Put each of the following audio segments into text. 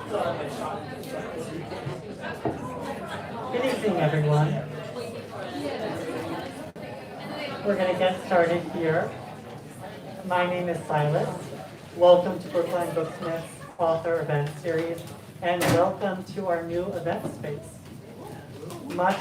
Good evening, everyone. We're going to get started here. My name is Silas. Welcome to Brookline Booksmith's author event series, and welcome to our new event space. Much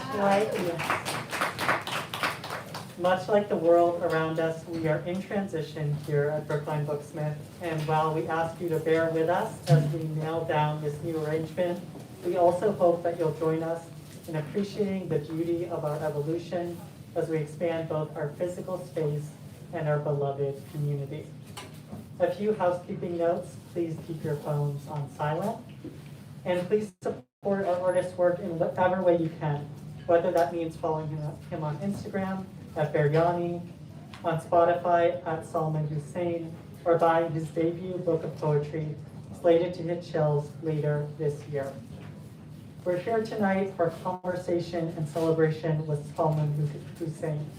like the world around us, we are in transition here at Brookline Booksmith, and while we ask you to bear with us as we nail down this new arrangement, we also hope that you'll join us in appreciating the beauty of our evolution as we expand both our physical space and our beloved community. A few housekeeping notes: please keep your phones on silent, and please support our artist's work in whatever way you can, whether that means following him on Instagram at Beryani, on Spotify at Salman Hussain, or buying his debut book of poetry, slated to hit shelves later this year. We're here tonight for conversation and celebration with Salman Hussain,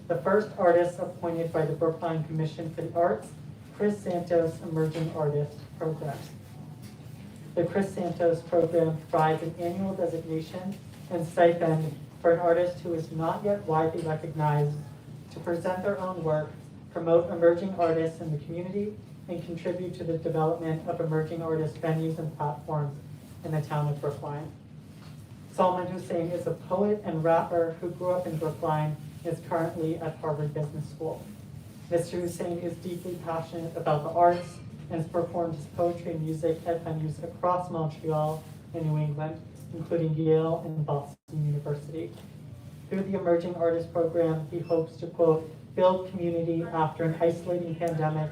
the first artist appointed by the Brookline Commission for the Arts, Chris Santos Emerging Artist Program. The Chris Santos program provides an annual designation and stipend for an artist who is not yet widely recognized to present their own work, promote emerging artists in the community, and contribute to the development of emerging artist venues and platforms in the town of Brookline. Salman Hussain is a poet and rapper who grew up in Brookline and is currently at Harvard Business School. Mr. Hussain is deeply passionate about the arts and has performed his poetry and music at venues across Montreal and New England, including Yale and Boston University. Through the Emerging Artist Program, he hopes to, quote, build community after an isolating pandemic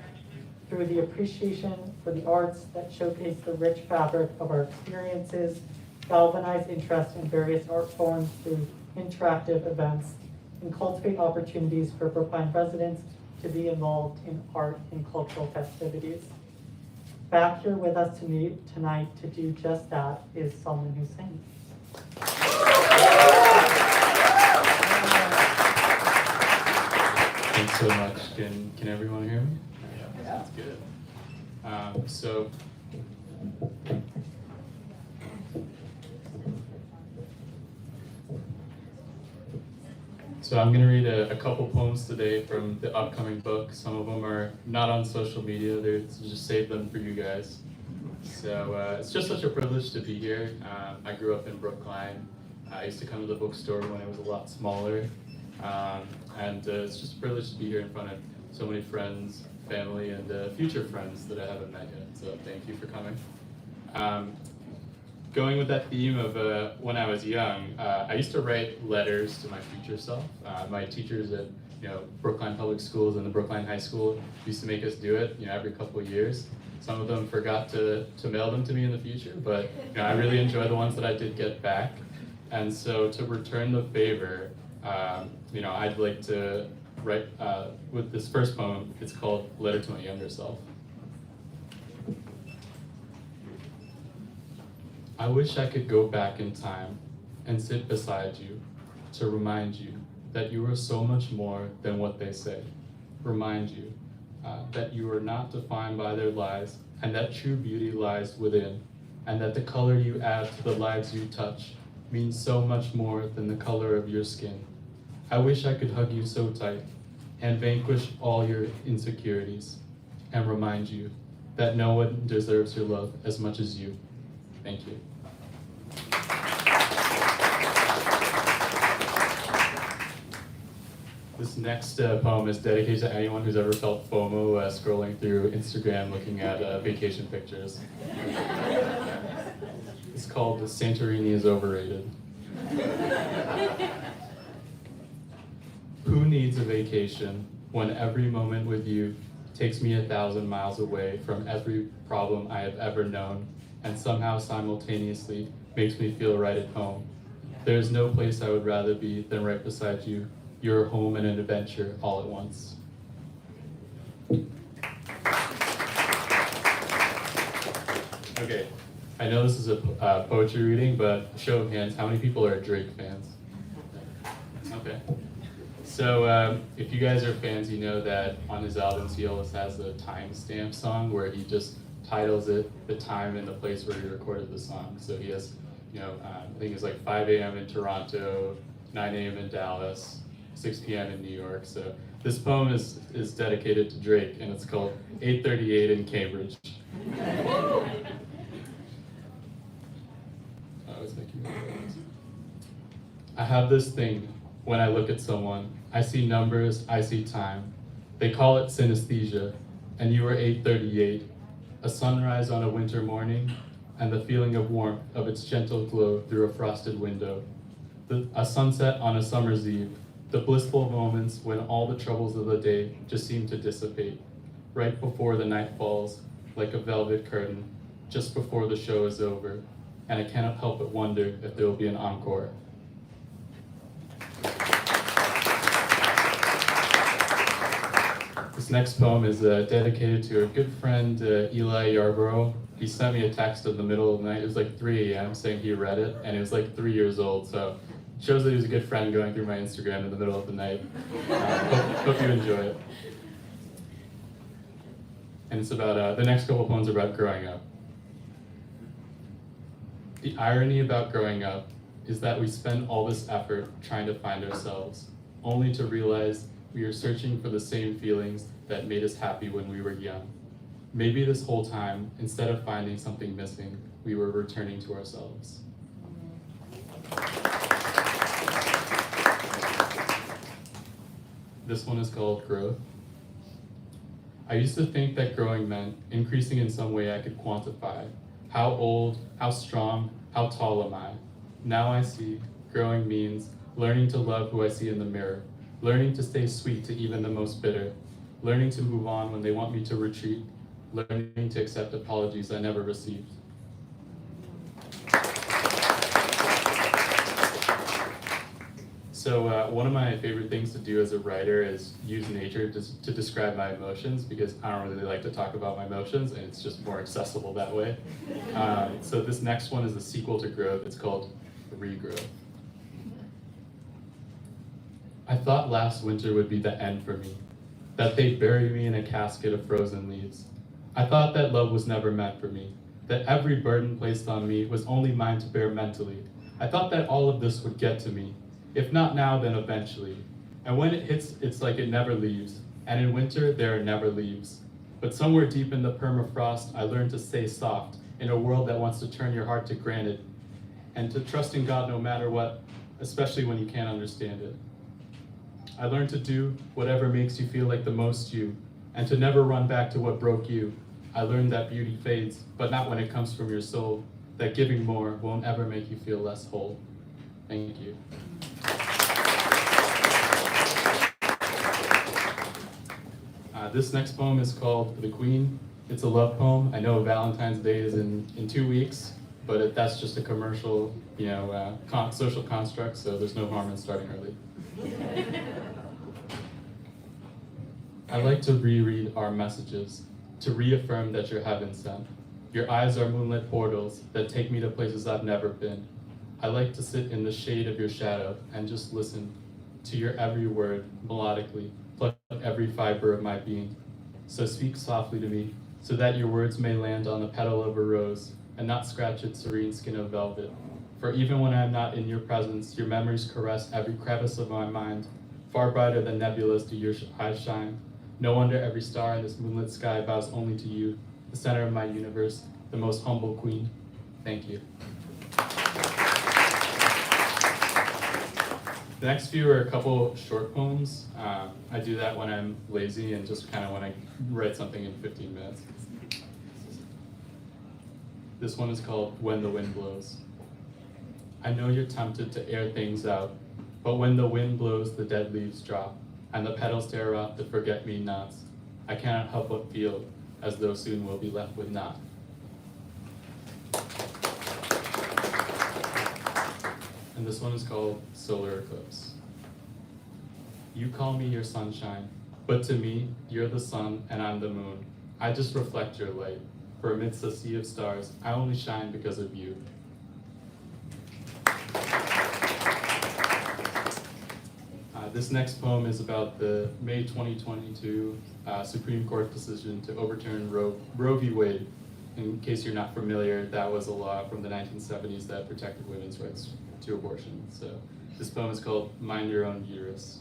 through the appreciation for the arts that showcase the rich fabric of our experiences, galvanize interest in various art forms through interactive events, and cultivate opportunities for Brookline residents to be involved in art and cultural festivities. Back here with us tonight to do just that is Salman Hussain. Thanks so much. Can everyone hear me? Yeah, that's good. So I'm going to read a couple poems today from the upcoming book. Some of them are not on social media. They're just save them for you guys. So it's just such a privilege to be here. I grew up in Brookline. I used to come to the bookstore when it was a lot smaller. And it's just a privilege to be here in front of so many friends, family, and future friends that I haven't met yet. So thank you for coming. Going with that theme of when I was young, I used to write letters to my future self. My teachers at Brookline Public Schools and the Brookline High School used to make us do it every couple of years. Some of them forgot to mail them to me in the future, but I really enjoy the ones that I did get back. And so to return the favor, I'd like to write with this first poem. It's called Letter to My Younger Self. I wish I could go back in time and sit beside you to remind you that you are so much more than what they say. Remind you that you are not defined by their lies, and that true beauty lies within, and that the color you add to the lives you touch means so much more than the color of your skin. I wish I could hug you so tight and vanquish all your insecurities and remind you that no one deserves your love as much as you. Thank you. This next poem is dedicated to anyone who's ever felt FOMO scrolling through Instagram looking at vacation pictures. It's called Santorini is Overrated. Who needs a vacation when every moment with you takes me 1,000 miles away from every problem I have ever known and somehow simultaneously makes me feel right at home? There is no place I would rather be than right beside you. You're home and an adventure all at once. Okay, I know this is a poetry reading, but show of hands, how many people are Drake fans? Okay. So if you guys are fans, you know that on his albums he always has the timestamp song where he just titles it the time and the place where he recorded the song. So he has, I think it's like 5 a.m. in Toronto, 9 a.m. in Dallas, 6 p.m. in New York. So this poem is dedicated to Drake, and it's called 8:38 in Cambridge. I have this thing when I look at someone. I see numbers, I see time. They call it synesthesia, and you were 8:38, a sunrise on a winter morning, and the feeling of warmth of its gentle glow through a frosted window. A sunset on a summer's eve, the blissful moments when all the troubles of the day just seem to dissipate, right before the night falls, like a velvet curtain, just before the show is over, and I cannot help but wonder if there will be an encore. This next poem is dedicated to a good friend, Eli Yarborough. He sent me a text in the middle of the night. It was like 3 a.m. saying he read it, and it was like 3 years old. So it shows that he was a good friend going through my Instagram in the middle of the night. Hope you enjoy it. And it's about, the next couple poems are about growing up. The irony about growing up is that we spend all this effort trying to find ourselves, only to realize we are searching for the same feelings that made us happy when we were young. Maybe this whole time, instead of finding something missing, we were returning to ourselves. This one is called Growth. I used to think that growing meant increasing in some way I could quantify. How old, how strong, how tall am I? Now I see growing means learning to love who I see in the mirror, learning to stay sweet to even the most bitter, learning to move on when they want me to retreat, learning to accept apologies I never received. So one of my favorite things to do as a writer is use nature to describe my emotions, because I don't really like to talk about my emotions, and it's just more accessible that way. So this next one is the sequel to Growth. It's called Regrowth. I thought last winter would be the end for me, that they'd bury me in a casket of frozen leaves. I thought that love was never meant for me, that every burden placed on me was only mine to bear mentally. I thought that all of this would get to me, if not now, then eventually. And when it hits, it's like it never leaves. And in winter, there are never leaves. But somewhere deep in the permafrost, I learned to stay soft in a world that wants to turn your heart to granite, and to trust in God no matter what, especially when you can't understand it. I learned to do whatever makes you feel like the most you, and to never run back to what broke you. I learned that beauty fades, but not when it comes from your soul, that giving more won't ever make you feel less whole. Thank you. This next poem is called The Queen. It's a love poem. I know Valentine's Day is in 2 weeks, but that's just a commercial, social construct, so there's no harm in starting early. I like to reread our messages, to reaffirm that you're heaven sent. Your eyes are moonlit portals that take me to places I've never been. I like to sit in the shade of your shadow and just listen to your every word melodically, pluck every fiber of my being. So speak softly to me, so that your words may land on the petal of a rose and not scratch its serene skin of velvet. For even when I am not in your presence, your memories caress every crevice of my mind. Far brighter than nebulas do your eyes shine. No wonder every star in this moonlit sky bows only to you, the center of my universe, the most humble queen. Thank you. The next few are a couple short poems. I do that when I'm lazy and just kind of want to write something in 15 minutes. This one is called When the Wind Blows. I know you're tempted to air things out, but when the wind blows, the dead leaves drop, and the petals tear off the forget-me-nots. I cannot help but feel as though soon we'll be left with naught. And this one is called Solar Eclipse. You call me your sunshine, but to me, you're the sun and I'm the moon. I just reflect your light, for amidst a sea of stars, I only shine because of you. This next poem is about the May 2022 Supreme Court decision to overturn Roe v. Wade. In case you're not familiar, that was a law from the 1970s that protected women's rights to abortion. So this poem is called Mind Your Own Uterus.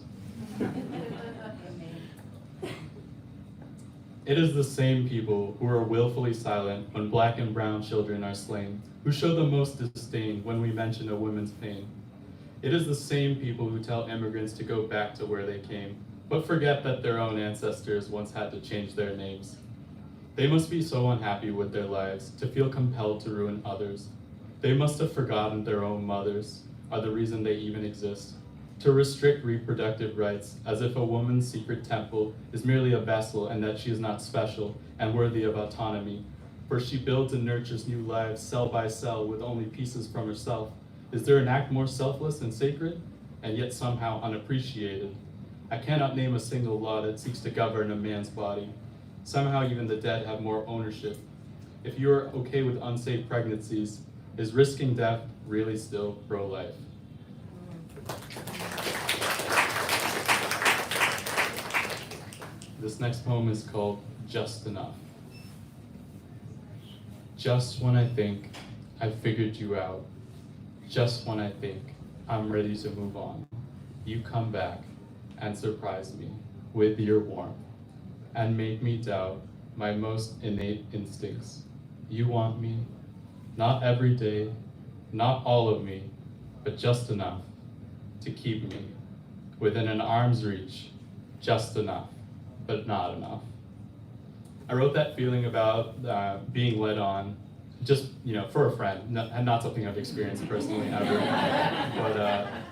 It is the same people who are willfully silent when black and brown children are slain, who show the most disdain when we mention a woman's pain. It is the same people who tell immigrants to go back to where they came, but forget that their own ancestors once had to change their names. They must be so unhappy with their lives to feel compelled to ruin others. They must have forgotten their own mothers are the reason they even exist. To restrict reproductive rights as if a woman's secret temple is merely a vessel and that she is not special and worthy of autonomy, for she builds and nurtures new lives cell by cell with only pieces from herself. Is there an act more selfless and sacred, and yet somehow unappreciated? I cannot name a single law that seeks to govern a man's body. Somehow even the dead have more ownership. If you are okay with unsafe pregnancies, is risking death really still pro-life? This next poem is called Just Enough. Just when I think I've figured you out, just when I think I'm ready to move on, you come back and surprise me with your warmth and make me doubt my most innate instincts. You want me, not every day, not all of me, but just enough to keep me within an arm's reach, just enough, but not enough. I wrote that feeling about being led on, just for a friend, not something I've experienced personally ever. But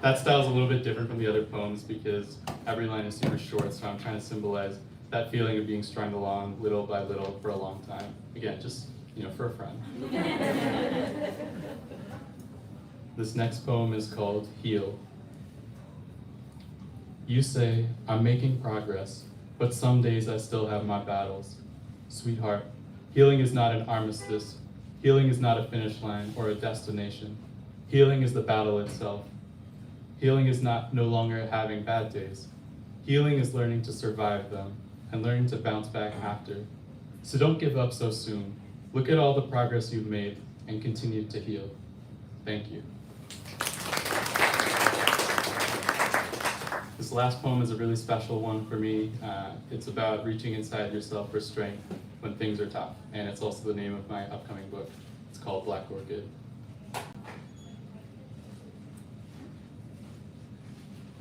that style is a little bit different from the other poems because every line is super short, so I'm trying to symbolize that feeling of being strung along little by little for a long time. Again, just for a friend. This next poem is called Heal. You say, I'm making progress, but some days I still have my battles. Sweetheart, healing is not an armistice. Healing is not a finish line or a destination. Healing is the battle itself. Healing is no longer having bad days. Healing is learning to survive them and learning to bounce back after. So don't give up so soon. Look at all the progress you've made and continue to heal. Thank you. This last poem is a really special one for me. It's about reaching inside yourself for strength when things are tough, and it's also the name of my upcoming book. It's called Black Orchid.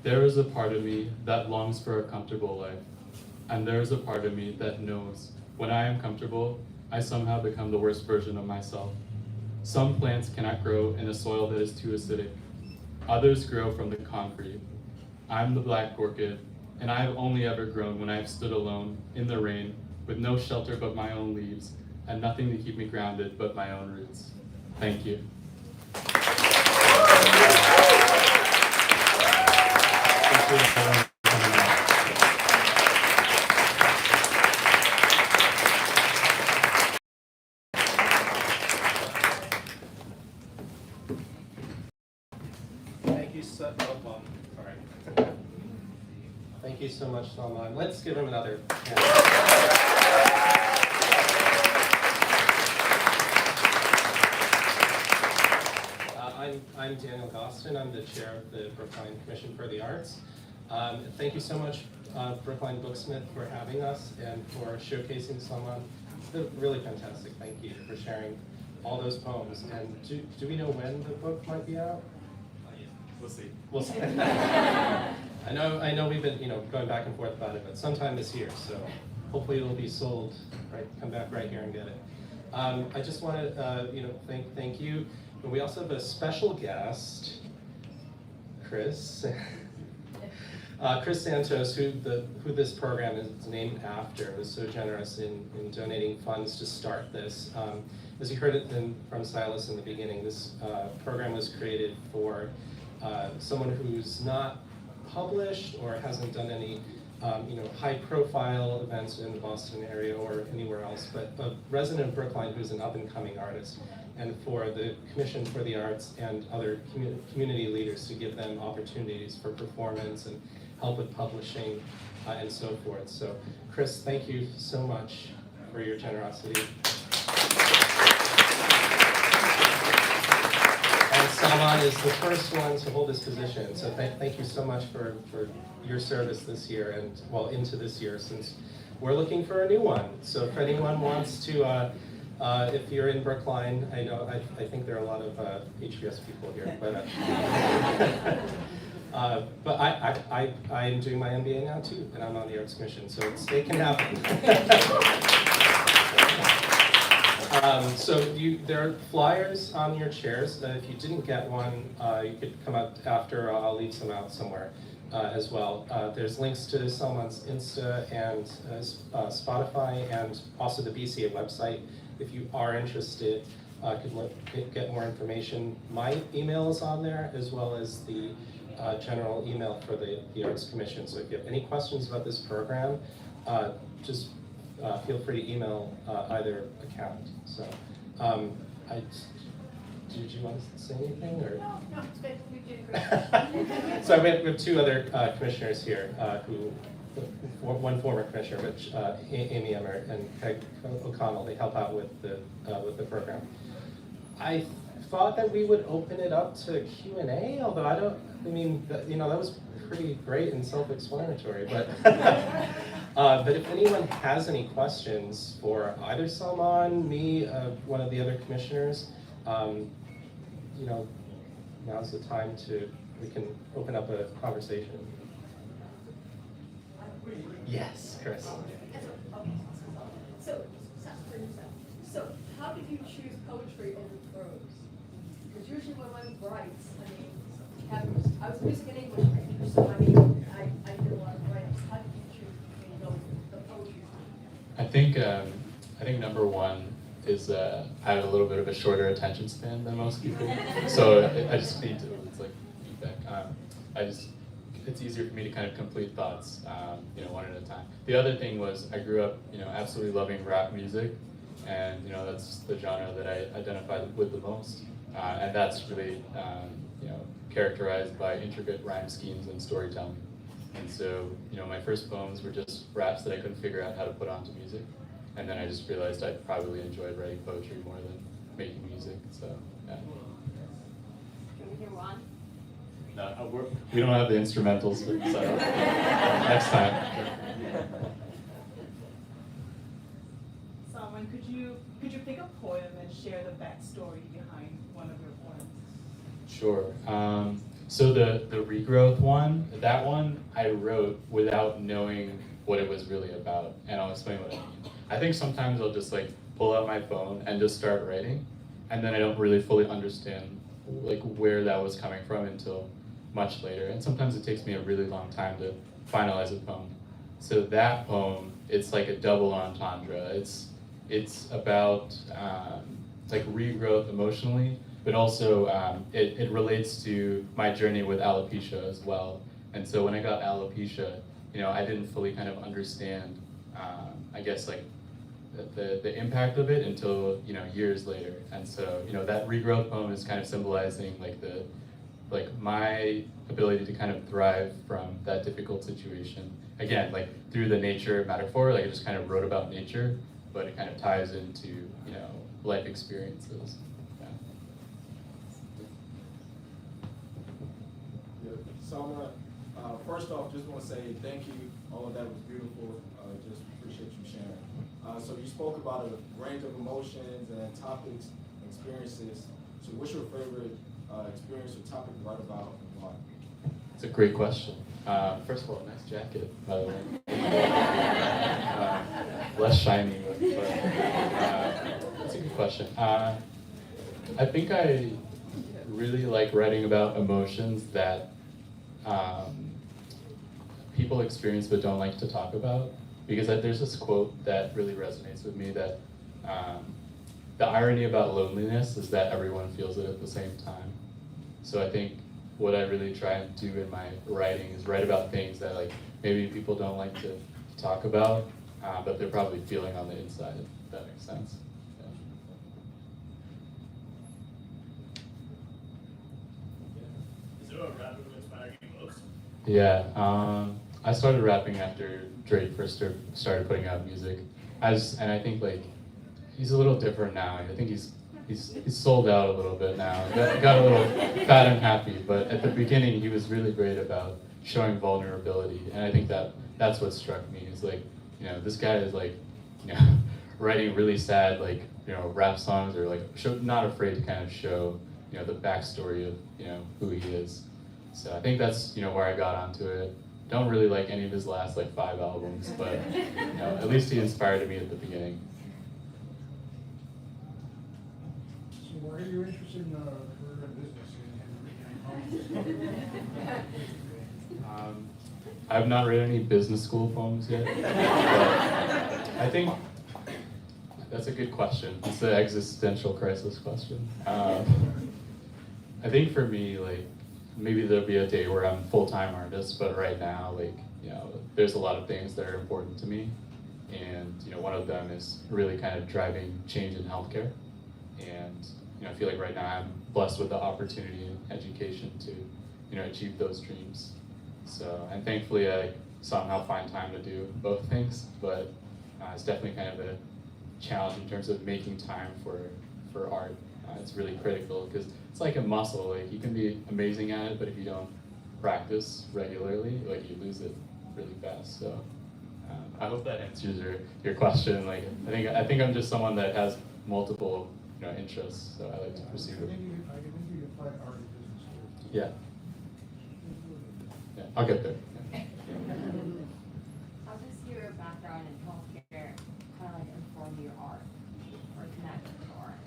There is a part of me that longs for a comfortable life, and there is a part of me that knows when I am comfortable, I somehow become the worst version of myself. Some plants cannot grow in a soil that is too acidic. Others grow from the concrete. I'm the black orchid, and I have only ever grown when I have stood alone in the rain with no shelter but my own leaves and nothing to keep me grounded but my own roots. Thank you. Thank you so Thank you so much, Salman. Let's give him another hand. I'm Daniel Gostin. I'm the chair of the Brookline Commission for the Arts. Thank you so much, Brookline Booksmith, for having us and for showcasing Salman. It's really fantastic. Thank you for sharing all those poems. And do we know when the book might be out? We'll see. We'll see. I know we've been going back and forth about it, but sometime this year. So hopefully it'll be sold. Right, come back right here and get it. I just want to thank you. But we also have a special guest, Chris. Chris Santos, who this program is named after, was so generous in donating funds to start this. As you heard it from Silas in the beginning, this program was created for someone who's not published or hasn't done any high-profile events in the Boston area or anywhere else, but a resident of Brookline who's an up-and-coming artist, and for the Commission for the Arts and other community leaders to give them opportunities for performance and help with publishing and so forth. So, Chris, thank you so much for your generosity. Salman is the first one to hold this position, so thank you so much for your service this year and, well, into this year, since we're looking for a new one. So if anyone wants to, if you're in Brookline, I think there are a lot of HBS people here, but I'm doing my MBA now too, and I'm on the Arts Commission, so it can happen. So there are flyers on your chairs. If you didn't get one, you could come up after. I'll leave some out somewhere as well. There's links to Salman's Insta and Spotify, and also the BCA website. If you are interested, could get more information. My email is on there, as well as the general email for the Arts Commission. So if you have any questions about this program, just feel free to email either account. So, did you want to say anything, or? No, it's good. You did great. So we have two other commissioners here, one former commissioner, which Amy Emmer and Peg O'Connell. They help out with the program. I thought that we would open it up to Q&A, although that was pretty great and self-explanatory, but but if anyone has any questions for either Salman, me, one of the other commissioners, now's the time we can open up a conversation. Yes, Chris. So how did you choose poetry over prose? Because usually when one writes, I was a music and English major, so I did a lot of writing. How did you choose between the poetry? I think number one is I have a little bit of a shorter attention span than most people, so I just need to. It's like feedback. It's easier for me to kind of complete thoughts, one at a time. The other thing was I grew up, absolutely loving rap music, and that's the genre that I identify with the most, and that's really, characterized by intricate rhyme schemes and storytelling. And so, my first poems were just raps that I couldn't figure out how to put onto music, and then I just realized I probably enjoyed writing poetry more than making music. So, yeah. Can we hear one? No, we don't have the instrumentals, so next time. Salman, could you pick a poem and share the backstory behind one of your poems? Sure. So the regrowth one, that one I wrote without knowing what it was really about, and I'll explain what I mean. I think sometimes I'll just pull out my phone and just start writing, and then I don't really fully understand where that was coming from until much later, and sometimes it takes me a really long time to finalize a poem. So that poem, it's like a double entendre. It's about regrowth emotionally, but also it relates to my journey with alopecia as well. And so when I got alopecia, I didn't fully kind of understand, the impact of it until years later. And so that regrowth poem is kind of symbolizing my ability to kind of thrive from that difficult situation. Again, through the nature metaphor, I just kind of wrote about nature, but it kind of ties into life experiences. Yeah. Salman, first off, just want to say thank you. All of that was beautiful. Just appreciate you sharing. So you spoke about a range of emotions and topics, experiences. So what's your favorite experience or topic to write about and why? It's a great question. First of all, nice jacket, by the way. Less shiny, but it's a good question. I think I really like writing about emotions that people experience but don't like to talk about, because there's this quote that really resonates with me, that the irony about loneliness is that everyone feels it at the same time. So I think what I really try and do in my writing is write about things that maybe people don't like to talk about, but they're probably feeling on the inside, if that makes sense. Is there a rapper who inspired you most? Yeah, I started rapping after Drake first started putting out music, and I think he's a little different now. I think he's he's sold out a little bit now. Got a little fat and happy, but at the beginning he was really great about showing vulnerability, and I think that's what struck me. Is like, this guy is like, writing really sad, like, rap songs, or like not afraid to kind of show, the backstory of, who he is. So I think that's, where I got onto it. Don't really like any of his last like 5 albums, but at least he inspired me at the beginning. So why are you interested in career in business I've not read any business school poems yet, but I think that's a good question. It's the existential crisis question. I think for me, like, maybe there'll be a day where I'm a full-time artist, but right now, like, there's a lot of things that are important to me, and one of them is really kind of driving change in healthcare, and I feel like right now I'm blessed with the opportunity and education to achieve those dreams. So, and thankfully I somehow find time to do both things, but it's definitely kind of a challenge in terms of making time for art. It's really critical because it's like a muscle. Like, you can be amazing at it, but if you don't practice regularly, like, you lose it really fast. So I hope that answers your question. Like, I think I'm just someone that has multiple interests, so I like to pursue I them. think you can find art in business school. Yeah, I'll get there. Yeah. How does your background in healthcare kind of like inform your art or connect with art?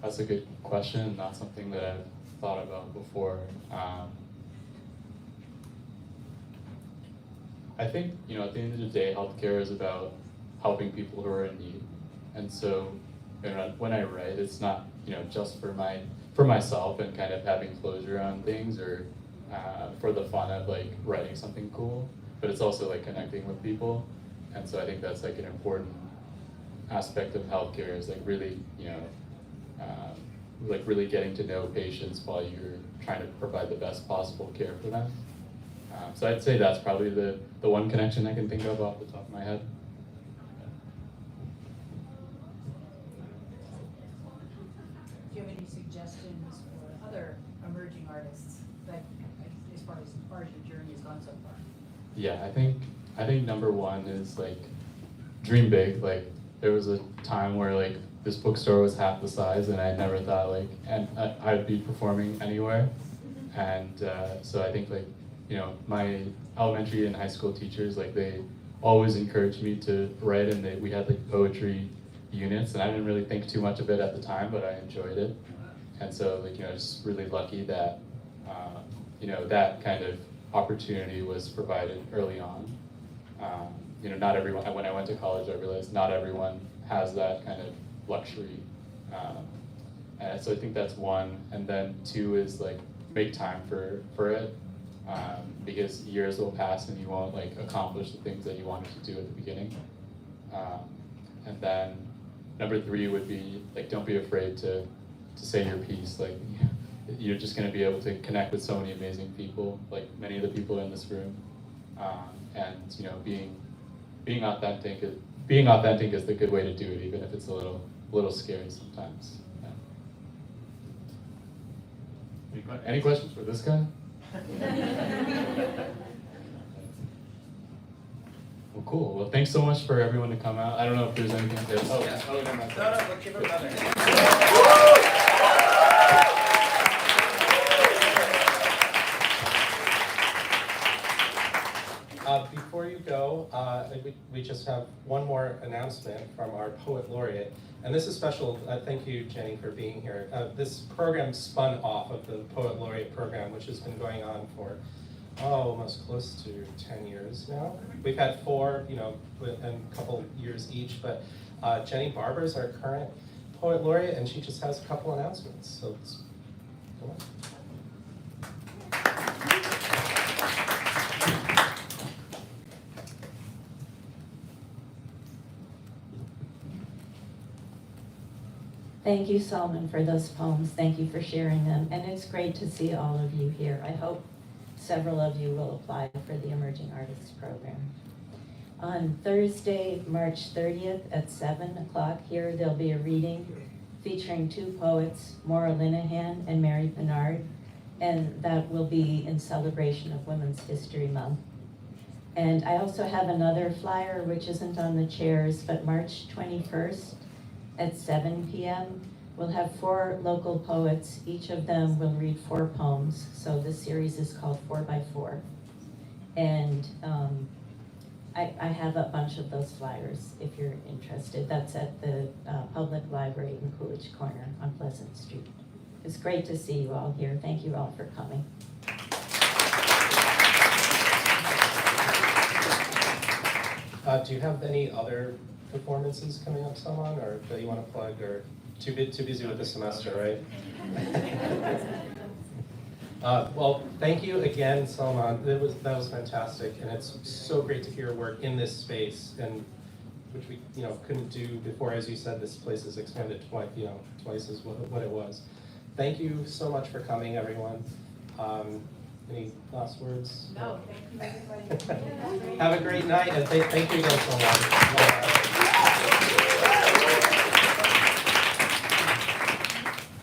That's a good question, not something that I've thought about before. I think, at the end of the day, healthcare is about helping people who are in need. And so, when I write, it's not, just for myself and kind of having closure on things, or for the fun of like writing something cool, but it's also like connecting with people. And so I think that's like an important aspect of healthcare, is like really, like really getting to know patients while you're trying to provide the best possible care for them. So I'd say that's probably the one connection I can think of off the top of my head. Do you have any suggestions for other emerging artists, that, as far as your journey has gone so far? Yeah, I think number one is like dream big. Like, there was a time where like this bookstore was half the size, and I never thought like I'd be performing anywhere. And so I think like my elementary and high school teachers, like, they always encouraged me to write, and we had like poetry units, and I didn't really think too much of it at the time, but I enjoyed it. And so like just really lucky that that kind of opportunity was provided early on. Not everyone, when I went to college, I realized not everyone has that kind of luxury. And so I think that's one. And then two is like make time for it, because years will pass and you won't like accomplish the things that you wanted to do at the beginning. And then number three would be like, don't be afraid to say your piece. Like, you're just going to be able to connect with so many amazing people, like many of the people in this room. And being authentic is the good way to do it, even if it's a little scary sometimes. Yeah. Any questions for this guy? Well, cool. Well, thanks so much for everyone to come out. I don't know if there's anything to... Oh, Yeah. never mind. No, we'll give him another. Before you go, we just have one more announcement from our Poet Laureate. And this is special. Thank you, Jenny, for being here. This program spun off of the Poet Laureate program, which has been going on for almost close to 10 years now. We've had 4, and a couple years each, but Jenny Barber is our current Poet Laureate, and she just has a couple announcements. So let's go on. Thank you, Salman, for those poems. Thank you for sharing them. And it's great to see all of you here. I hope several of you will apply for the Emerging Artists Program. On Thursday, March 30th at 7 o'clock here, there'll be a reading featuring two poets, Maura Linehan and Mary Bernard, and that will be in celebration of Women's History Month. And I also have another flyer, which isn't on the chairs, but March 21st at 7 p.m. we'll have 4 local poets. Each of them will read 4 poems. So this series is called 4x4. And I have a bunch of those flyers if you're interested. That's at the Public Library in Coolidge Corner on Pleasant Street. It's great to see you all here. Thank you all for coming. Do you have any other performances coming up, Salman, or that you want to plug, or too busy with the semester, right? Well, thank you again, Salman. That was fantastic, and it's so great to hear your work in this space, and which we couldn't do before. As you said, this place has expanded twice as what it was. Thank you so much for coming, everyone. Any last words? No, thank you, everybody. Have a great night, and thank you again so much.